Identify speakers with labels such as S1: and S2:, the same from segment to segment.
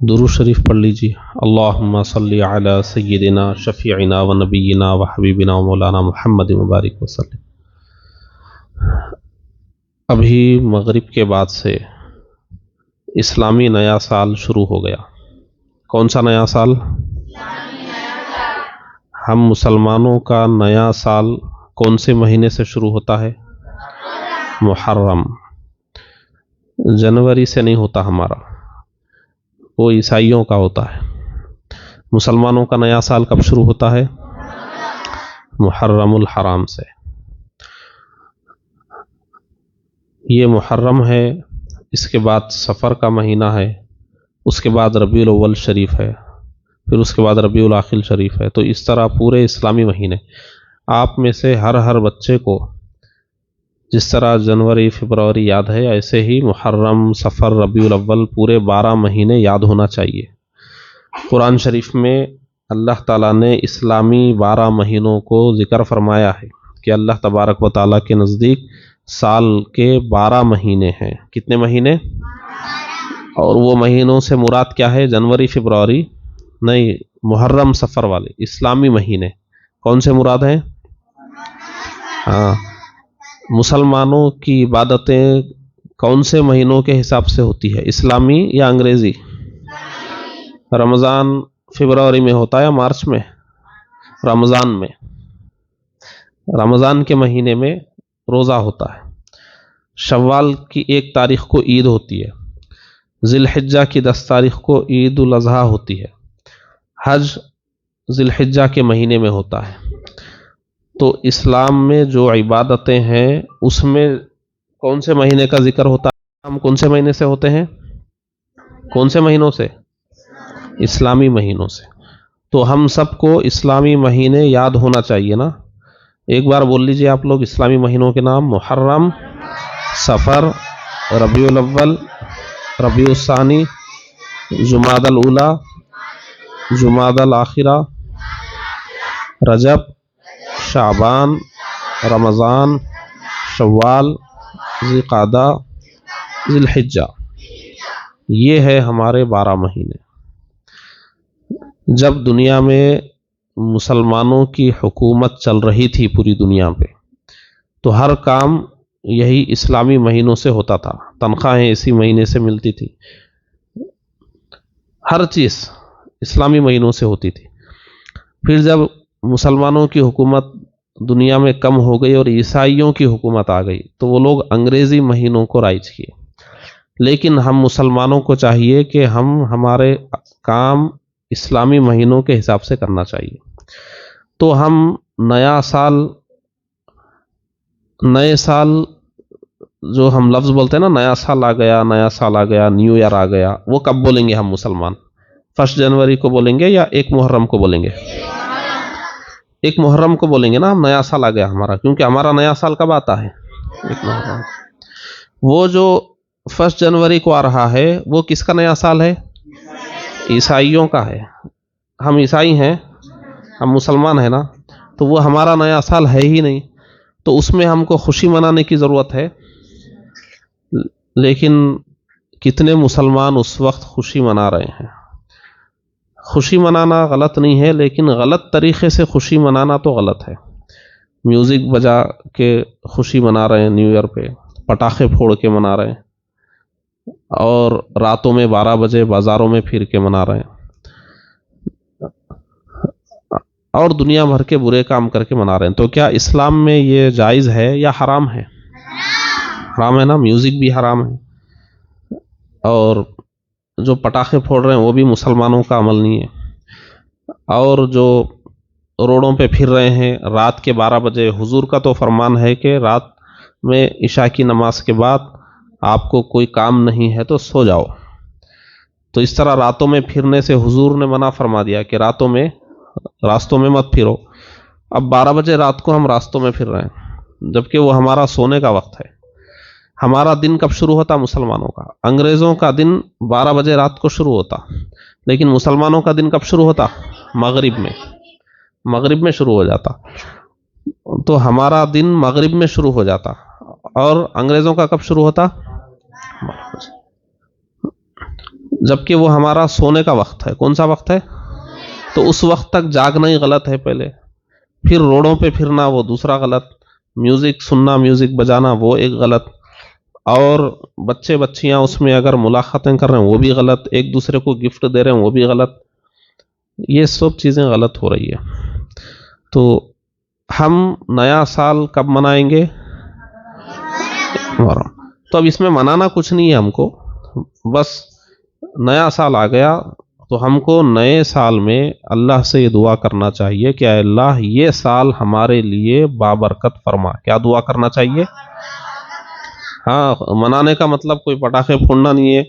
S1: درود شریف پڑھ لیجیے۔ اللہم صلی علی سیدنا شفیعنا و نبینا و حبیبنا و مولانا محمد مبارک وسلم۔ ابھی مغرب کے بعد سے اسلامی نیا سال شروع ہو گیا۔ کون سا نیا سال؟ ہم مسلمانوں کا نیا سال کون سے مہینے سے شروع ہوتا ہے؟ محرم۔ جنوری سے نہیں ہوتا ہمارا، وہ عیسائیوں کا ہوتا ہے۔ مسلمانوں کا نیا سال کب شروع ہوتا ہے؟ محرم الحرام سے۔ یہ محرم ہے، اس کے بعد صفر کا مہینہ ہے، اس کے بعد ربیع الاول شریف ہے، پھر اس کے بعد ربیع الاخر شریف ہے۔ تو اس طرح پورے اسلامی مہینے آپ میں سے ہر بچے کو جس طرح جنوری فروری یاد ہے، ایسے ہی محرم، صفر، ربیع الاول پورے 12 مہینے یاد ہونا چاہیے۔ قرآن شریف میں اللہ تعالیٰ نے اسلامی 12 مہینوں کو ذکر فرمایا ہے کہ اللہ تبارک و تعالیٰ کے نزدیک سال کے 12 مہینے ہیں۔ کتنے مہینے؟ اور وہ مہینوں سے مراد کیا ہے؟ جنوری فروری نہیں، محرم صفر والے اسلامی مہینے کون سے مراد ہیں؟ ہاں، مسلمانوں کی عبادتیں کون سے مہینوں کے حساب سے ہوتی ہے؟ اسلامی یا انگریزی؟ رمضان فروری میں ہوتا ہے یا مارچ میں؟ رمضان میں، رمضان کے مہینے میں روزہ ہوتا ہے۔ شوال کی 1 تاریخ کو عید ہوتی ہے، ذی الحجہ کی 10 تاریخ کو عید الاضحیٰ ہوتی ہے، حج ذی الحجہ کے مہینے میں ہوتا ہے۔ تو اسلام میں جو عبادتیں ہیں اس میں کون سے مہینے کا ذکر ہوتا ہے؟ ہم کون سے مہینے سے ہوتے ہیں؟ کون سے مہینوں سے؟ اسلامی مہینوں سے۔ تو ہم سب کو اسلامی مہینے یاد ہونا چاہیے نا۔ ایک بار بول لیجئے آپ لوگ اسلامی مہینوں کے نام: محرم، صفر، ربیع الاول، ربیع الثانی، جمادی الاولیٰ، جمادی الاخرہ، رجب، شعبان، رمضان، شوال، ذی القعدہ، ذی الحجہ۔ یہ ہے ہمارے 12 مہینے۔ جب دنیا میں مسلمانوں کی حکومت چل رہی تھی پوری دنیا پہ، تو ہر کام یہی اسلامی مہینوں سے ہوتا تھا، تنخواہیں اسی مہینے سے ملتی تھی، ہر چیز اسلامی مہینوں سے ہوتی تھی۔ پھر جب مسلمانوں کی حکومت دنیا میں کم ہو گئی اور عیسائیوں کی حکومت آ گئی، تو وہ لوگ انگریزی مہینوں کو رائج کیے۔ لیکن ہم مسلمانوں کو چاہیے کہ ہمارے کام اسلامی مہینوں کے حساب سے کرنا چاہیے۔ تو ہم نیا سال، نئے سال جو ہم لفظ بولتے ہیں نا، نیا سال آ گیا، نیا سال آ گیا، نیو ایئر آ گیا، وہ کب بولیں گے ہم مسلمان؟ 1 جنوری کو بولیں گے یا 1 محرم کو بولیں گے؟ 1 محرم کو بولیں گے نا، ہم نیا سال آ گیا ہمارا، کیونکہ ہمارا نیا سال کب آتا ہے؟ 1 محرم۔ وہ جو 1 جنوری کو آ رہا ہے وہ کس کا نیا سال ہے؟ عیسائیوں کا ہے۔ ہم عیسائی ہیں، ہم مسلمان ہیں نا، تو وہ ہمارا نیا سال ہے ہی نہیں، تو اس میں ہم کو خوشی منانے کی ضرورت ہے۔ لیکن کتنے مسلمان اس وقت خوشی منا رہے ہیں؟ خوشی منانا غلط نہیں ہے، لیکن غلط طریقے سے خوشی منانا تو غلط ہے۔ میوزک بجا کے خوشی منا رہے ہیں، نیو ایئر پہ پٹاخے پھوڑ کے منا رہے ہیں، اور راتوں میں 12 بجے بازاروں میں پھر کے منا رہے ہیں، اور دنیا بھر کے برے کام کر کے منا رہے ہیں۔ تو کیا اسلام میں یہ جائز ہے یا حرام ہے؟ حرام ہے نا، میوزک بھی حرام ہے، اور جو پٹاخے پھوڑ رہے ہیں وہ بھی مسلمانوں کا عمل نہیں ہے، اور جو روڈوں پہ پھر رہے ہیں رات کے 12 بجے، حضور کا تو فرمان ہے کہ رات میں عشاء کی نماز کے بعد آپ کو کوئی کام نہیں ہے تو سو جاؤ۔ تو اس طرح راتوں میں پھرنے سے حضور نے منع فرما دیا کہ راستوں میں مت پھرو۔ اب 12 بجے رات کو ہم راستوں میں پھر رہے ہیں، جبکہ وہ ہمارا سونے کا وقت ہے۔ ہمارا دن کب شروع ہوتا مسلمانوں کا؟ انگریزوں کا دن 12 بجے رات کو شروع ہوتا، لیکن مسلمانوں کا دن کب شروع ہوتا؟ مغرب میں شروع ہو جاتا۔ تو ہمارا دن مغرب میں شروع ہو جاتا، اور انگریزوں کا کب شروع ہوتا؟ جبکہ وہ ہمارا سونے کا وقت ہے. کون سا وقت ہے؟ تو اس وقت تک جاگنا ہی غلط ہے پہلے. پھر روڈوں پہ پھرنا وہ دوسرا غلط، میوزک سننا، میوزک بجانا وہ ایک غلط، اور بچے بچیاں اس میں اگر ملاقاتیں کر رہے ہیں وہ بھی غلط، ایک دوسرے کو گفٹ دے رہے ہیں وہ بھی غلط. یہ سب چیزیں غلط ہو رہی ہے. تو ہم نیا سال کب منائیں گے؟ محرم. تو اب اس میں منانا کچھ نہیں ہے ہم کو، بس نیا سال آ گیا تو ہم کو نئے سال میں اللہ سے یہ دعا کرنا چاہیے کہ اے اللہ یہ سال ہمارے لیے بابرکت فرما. کیا دعا کرنا چاہیے؟ ہاں، منانے کا مطلب کوئی پٹاخے پھوڑنا نہیں ہے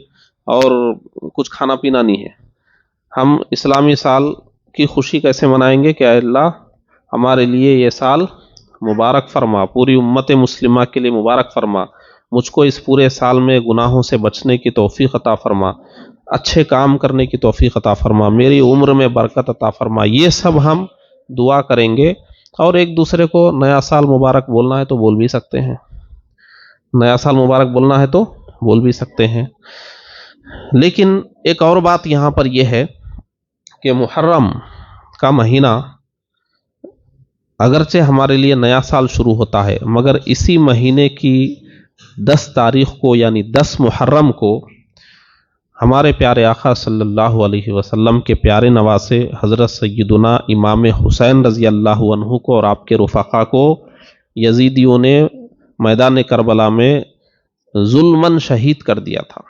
S1: اور کچھ کھانا پینا نہیں ہے. ہم اسلامی سال کی خوشی کیسے منائیں گے کہ اے اللہ ہمارے لیے یہ سال مبارک فرما، پوری امت مسلمہ کے لیے مبارک فرما، مجھ کو اس پورے سال میں گناہوں سے بچنے کی توفیق عطا فرما، اچھے کام کرنے کی توفیق عطا فرما، میری عمر میں برکت عطا فرما. یہ سب ہم دعا کریں گے. اور ایک دوسرے کو نیا سال مبارک بولنا ہے تو بول بھی سکتے ہیں، نیا سال مبارک بولنا ہے تو بول بھی سکتے ہیں. لیکن ایک اور بات یہاں پر یہ ہے کہ محرم کا مہینہ اگرچہ ہمارے لیے نیا سال شروع ہوتا ہے، مگر اسی مہینے کی 10 تاریخ کو یعنی 10 محرم کو ہمارے پیارے آقا صلی اللہ علیہ وسلم کے پیارے نواسے حضرت سیدنا امام حسین رضی اللہ عنہ کو اور آپ کے رفقا کو یزیدیوں نے میدان کربلا میں ظلماً شہید کر دیا تھا.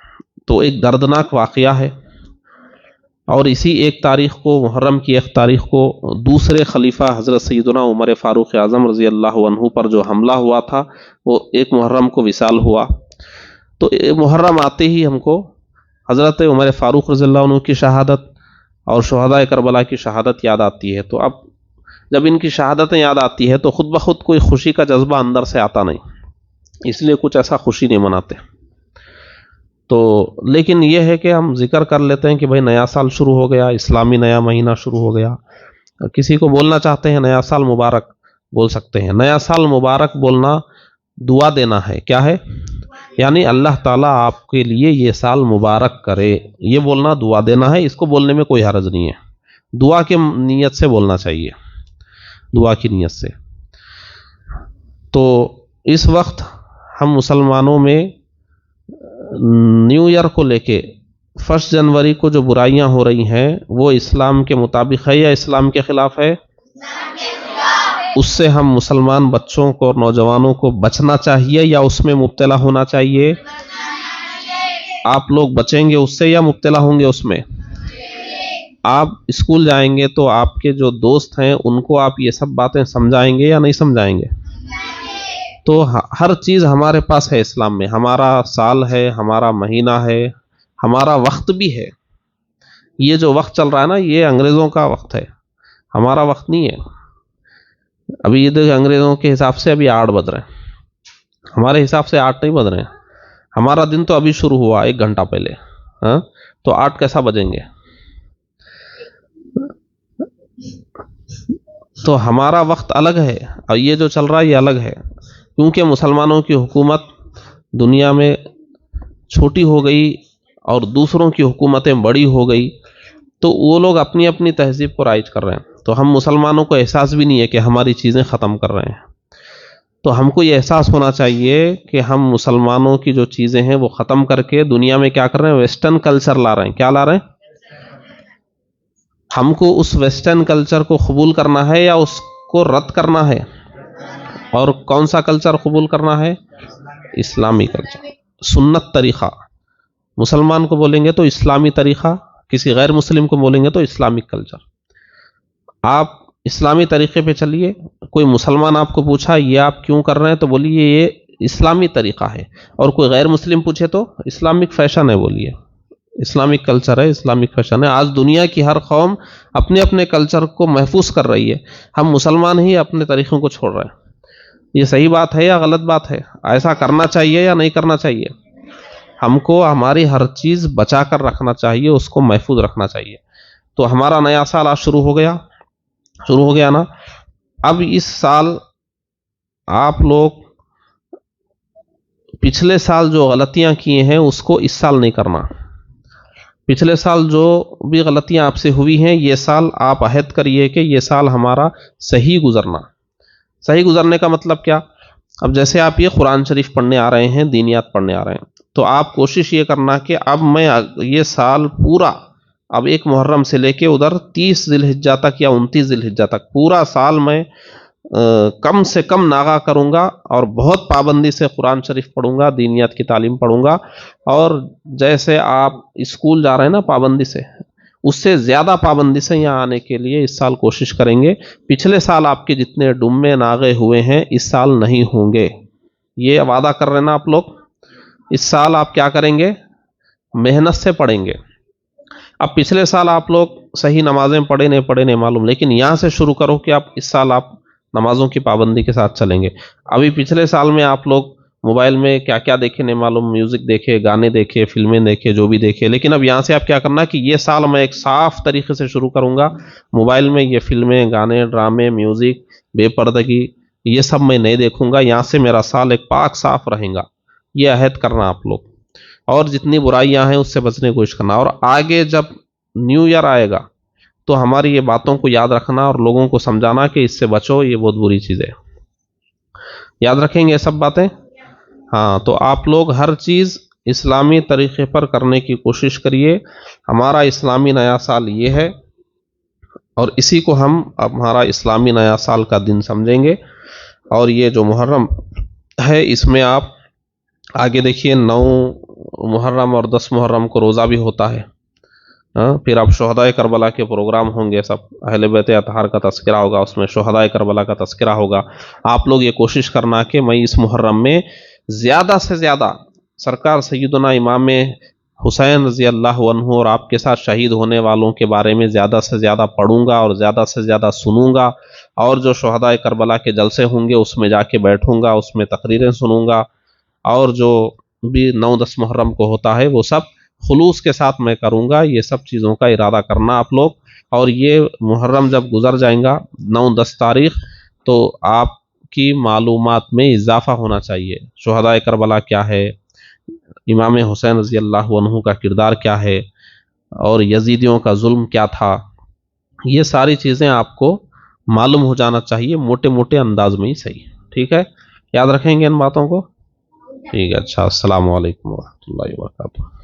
S1: تو ایک دردناک واقعہ ہے. اور اسی 1 تاریخ کو، محرم کی 1 تاریخ کو، دوسرے خلیفہ حضرت سیدنا عمر فاروق اعظم رضی اللہ عنہ پر جو حملہ ہوا تھا وہ 1 محرم کو وصال ہوا. تو محرم آتے ہی ہم کو حضرت عمر فاروق رضی اللہ عنہ کی شہادت اور شہداء کربلا کی شہادت یاد آتی ہے. تو اب جب ان کی شہادتیں یاد آتی ہے تو خود بخود کوئی خوشی کا جذبہ اندر سے آتا نہیں، اس لیے کچھ ایسا خوشی نہیں مناتے. تو لیکن یہ ہے کہ ہم ذکر کر لیتے ہیں کہ بھائی نیا سال شروع ہو گیا، اسلامی نیا مہینہ شروع ہو گیا. کسی کو بولنا چاہتے ہیں نیا سال مبارک، بول سکتے ہیں. نیا سال مبارک بولنا دعا دینا ہے. کیا ہے؟ یعنی اللہ تعالیٰ آپ کے لیے یہ سال مبارک کرے، یہ بولنا دعا دینا ہے. اس کو بولنے میں کوئی حرج نہیں ہے، دعا کی نیت سے بولنا چاہیے، دعا کی نیت سے. تو اس وقت ہم مسلمانوں میں نیو ایئر کو لے کے 1 جنوری کو جو برائیاں ہو رہی ہیں وہ اسلام کے مطابق ہے یا اسلام کے خلاف ہے؟ اس سے ہم مسلمان بچوں کو اور نوجوانوں کو بچنا چاہیے یا اس میں مبتلا ہونا چاہیے؟ آپ لوگ بچیں گے اس سے یا مبتلا ہوں گے اس میں؟ آپ اسکول جائیں گے تو آپ کے جو دوست ہیں ان کو آپ یہ سب باتیں سمجھائیں گے یا نہیں سمجھائیں گے؟ تو ہر چیز ہمارے پاس ہے اسلام میں. ہمارا سال ہے، ہمارا مہینہ ہے، ہمارا وقت بھی ہے. یہ جو وقت چل رہا ہے نا یہ انگریزوں کا وقت ہے، ہمارا وقت نہیں ہے. ابھی یہ دیکھ انگریزوں کے حساب سے ابھی 8 بج رہے ہیں، ہمارے حساب سے 8 نہیں بج رہے ہیں. ہمارا دن تو ابھی شروع ہوا 1 گھنٹہ پہلے. ہاں تو 8 کیسا بجیں گے؟ تو ہمارا وقت الگ ہے اور یہ جو چل رہا ہے یہ الگ ہے. کیونکہ مسلمانوں کی حکومت دنیا میں چھوٹی ہو گئی اور دوسروں کی حکومتیں بڑی ہو گئی تو وہ لوگ اپنی اپنی تہذیب کو رائج کر رہے ہیں. تو ہم مسلمانوں کو احساس بھی نہیں ہے کہ ہماری چیزیں ختم کر رہے ہیں. تو ہم کو یہ احساس ہونا چاہیے کہ ہم مسلمانوں کی جو چیزیں ہیں وہ ختم کر کے دنیا میں کیا کر رہے ہیں؟ ویسٹرن کلچر لا رہے ہیں. کیا لا رہے ہیں؟ ہم کو اس ویسٹرن کلچر کو قبول کرنا ہے یا اس کو رد کرنا ہے؟ اور کون سا کلچر قبول کرنا ہے؟ اسلامی کلچر، سنت طریقہ. مسلمان کو بولیں گے تو اسلامی طریقہ، کسی غیر مسلم کو بولیں گے تو اسلامک کلچر. آپ اسلامی طریقے پہ چلیے. کوئی مسلمان آپ کو پوچھا یہ آپ کیوں کر رہے ہیں تو بولیے یہ اسلامی طریقہ ہے. اور کوئی غیر مسلم پوچھے تو اسلامک فیشن ہے، بولیے اسلامک کلچر ہے، اسلامک فیشن ہے. آج دنیا کی ہر قوم اپنے اپنے کلچر کو محفوظ کر رہی ہے، ہم مسلمان ہی اپنے طریقوں کو چھوڑ رہے ہیں. یہ صحیح بات ہے یا غلط بات ہے؟ ایسا کرنا چاہیے یا نہیں کرنا چاہیے؟ ہم کو ہماری ہر چیز بچا کر رکھنا چاہیے، اس کو محفوظ رکھنا چاہیے. تو ہمارا نیا سال آج شروع ہو گیا نا. اب اس سال آپ لوگ پچھلے سال جو غلطیاں کیے ہیں اس کو اس سال نہیں کرنا. پچھلے سال جو بھی غلطیاں آپ سے ہوئی ہیں یہ سال آپ عہد کریے کہ یہ سال ہمارا صحیح گزرنا. صحیح گزرنے کا مطلب کیا؟ اب جیسے آپ یہ قرآن شریف پڑھنے آ رہے ہیں، دینیات پڑھنے آ رہے ہیں، تو آپ کوشش یہ کرنا کہ اب میں یہ سال پورا، اب ایک محرم سے لے کے ادھر 30 ذی الحجہ تک یا 29 ذی الحجہ تک پورا سال میں کم سے کم ناغہ کروں گا اور بہت پابندی سے قرآن شریف پڑھوں گا، دینیات کی تعلیم پڑھوں گا. اور جیسے آپ اسکول جا رہے ہیں نا پابندی سے، اس سے زیادہ پابندی سے یہاں آنے کے لیے اس سال کوشش کریں گے. پچھلے سال آپ کے جتنے ڈمے ناغے ہوئے ہیں اس سال نہیں ہوں گے، یہ وعدہ کر رہے ہیں نا آپ لوگ. اس سال آپ کیا کریں گے؟ محنت سے پڑھیں گے. اب پچھلے سال آپ لوگ صحیح نمازیں پڑھے نہیں معلوم، لیکن یہاں سے شروع کرو کہ آپ اس سال آپ نمازوں کی پابندی کے ساتھ چلیں گے. ابھی پچھلے سال میں آپ لوگ موبائل میں کیا کیا دیکھے نہیں معلوم، میوزک دیکھے، گانے دیکھے، فلمیں دیکھے، جو بھی دیکھے، لیکن اب یہاں سے آپ کیا کرنا کہ یہ سال میں ایک صاف طریقے سے شروع کروں گا. موبائل میں یہ فلمیں، گانے، ڈرامے، میوزک، بے پردگی، یہ سب میں نہیں دیکھوں گا. یہاں سے میرا سال ایک پاک صاف رہے گا، یہ عہد کرنا آپ لوگ. اور جتنی برائیاں ہیں اس سے بچنے کی کوشش کرنا. اور آگے جب نیو ایئر آئے گا تو ہماری یہ باتوں کو یاد رکھنا اور لوگوں کو سمجھانا کہ اس سے بچو، یہ بہت بری چیز ہے. یاد رکھیں گے یہ سب باتیں؟ ہاں، تو آپ لوگ ہر چیز اسلامی طریقے پر کرنے کی کوشش کریے. ہمارا اسلامی نیا سال یہ ہے اور اسی کو ہم ہمارا اسلامی نیا سال کا دن سمجھیں گے. اور یہ جو محرم ہے اس میں آپ آگے دیکھیے 9 محرم اور 10 محرم کو روزہ بھی ہوتا ہے. پھر اب شہدائے کربلا کے پروگرام ہوں گے، سب اہل بیت اطہار کا تذکرہ ہوگا، اس میں شہدائے کربلا کا تذکرہ ہوگا. آپ لوگ یہ کوشش کرنا کہ میں اس محرم میں زیادہ سے زیادہ سرکار سیدنا امام حسین رضی اللہ عنہ اور آپ کے ساتھ شہید ہونے والوں کے بارے میں زیادہ سے زیادہ پڑھوں گا اور زیادہ سے زیادہ سنوں گا. اور جو شہدائے کربلا کے جلسے ہوں گے اس میں جا کے بیٹھوں گا، اس میں تقریریں سنوں گا. اور جو بھی 9-10 محرم کو ہوتا ہے وہ سب خلوص کے ساتھ میں کروں گا. یہ سب چیزوں کا ارادہ کرنا آپ لوگ. اور یہ محرم جب گزر جائیں گا 9-10 تاریخ، تو آپ کی معلومات میں اضافہ ہونا چاہیے. شہدائے کربلا کیا ہے، امام حسین رضی اللہ عنہ کا کردار کیا ہے، اور یزیدیوں کا ظلم کیا تھا، یہ ساری چیزیں آپ کو معلوم ہو جانا چاہیے، موٹے موٹے انداز میں ہی صحیح. ٹھیک ہے، یاد رکھیں گے ان باتوں کو. ٹھیک ہے، اچھا، السلام علیکم ورحمۃ اللہ وبرکاتہ.